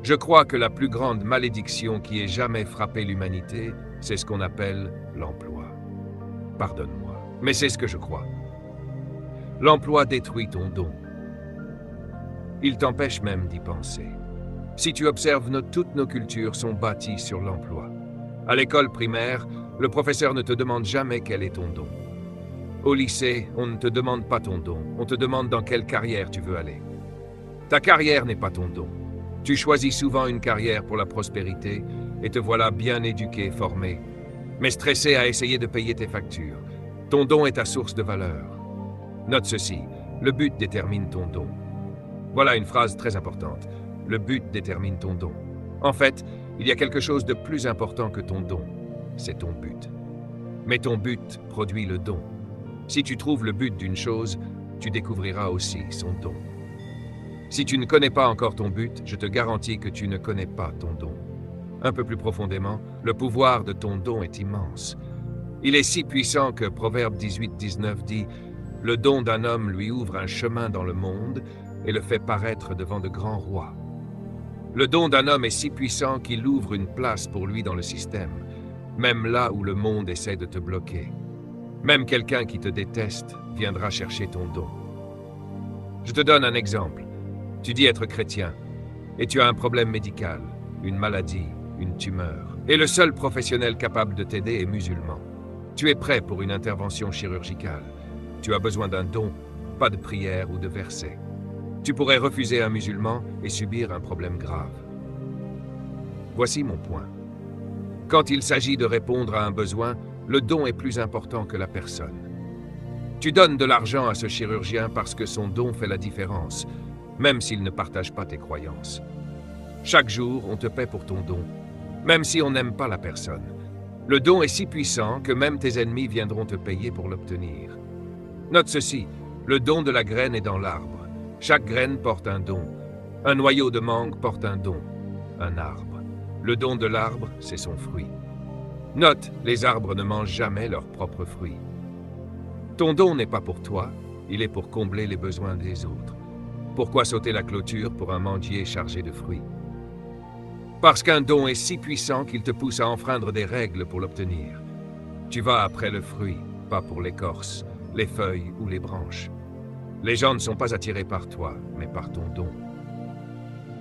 Je crois que la plus grande malédiction qui ait jamais frappé l'humanité, c'est ce qu'on appelle l'emploi. Pardonne-moi, mais c'est ce que je crois. L'emploi détruit ton don. Il t'empêche même d'y penser. Si tu observes, toutes nos cultures sont bâties sur l'emploi. À l'école primaire, le professeur ne te demande jamais quel est ton don. Au lycée, on ne te demande pas ton don, on te demande dans quelle carrière tu veux aller. Ta carrière n'est pas ton don. Tu choisis souvent une carrière pour la prospérité et te voilà bien éduqué, formé, mais stressé à essayer de payer tes factures. Ton don est ta source de valeur. Note ceci, le but détermine ton don. Voilà une phrase très importante. Le but détermine ton don. En fait, il y a quelque chose de plus important que ton don. C'est ton but. Mais ton but produit le don. Si tu trouves le but d'une chose, tu découvriras aussi son don. Si tu ne connais pas encore ton but, je te garantis que tu ne connais pas ton don. Un peu plus profondément, le pouvoir de ton don est immense. Il est si puissant que Proverbe 18-19 dit « Le don d'un homme lui ouvre un chemin dans le monde et le fait paraître devant de grands rois. » Le don d'un homme est si puissant qu'il ouvre une place pour lui dans le système, même là où le monde essaie de te bloquer. Même quelqu'un qui te déteste viendra chercher ton don. Je te donne un exemple. Tu dis être chrétien, et tu as un problème médical, une maladie, une tumeur, et le seul professionnel capable de t'aider est musulman. Tu es prêt pour une intervention chirurgicale. Tu as besoin d'un don, pas de prière ou de verset. Tu pourrais refuser un musulman et subir un problème grave. Voici mon point. Quand il s'agit de répondre à un besoin, le don est plus important que la personne. Tu donnes de l'argent à ce chirurgien parce que son don fait la différence, même s'il ne partage pas tes croyances. Chaque jour, on te paie pour ton don, même si on n'aime pas la personne. Le don est si puissant que même tes ennemis viendront te payer pour l'obtenir. Note ceci, le don de la graine est dans l'arbre. Chaque graine porte un don. Un noyau de mangue porte un don, un arbre. Le don de l'arbre, c'est son fruit. Note, les arbres ne mangent jamais leurs propres fruits. Ton don n'est pas pour toi, il est pour combler les besoins des autres. Pourquoi sauter la clôture pour un mandier chargé de fruits? Parce qu'un don est si puissant qu'il te pousse à enfreindre des règles pour l'obtenir. Tu vas après le fruit, pas pour l'écorce, les feuilles ou les branches. Les gens ne sont pas attirés par toi, mais par ton don.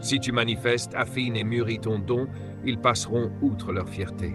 Si tu manifestes, affines et mûris ton don, ils passeront outre leur fierté.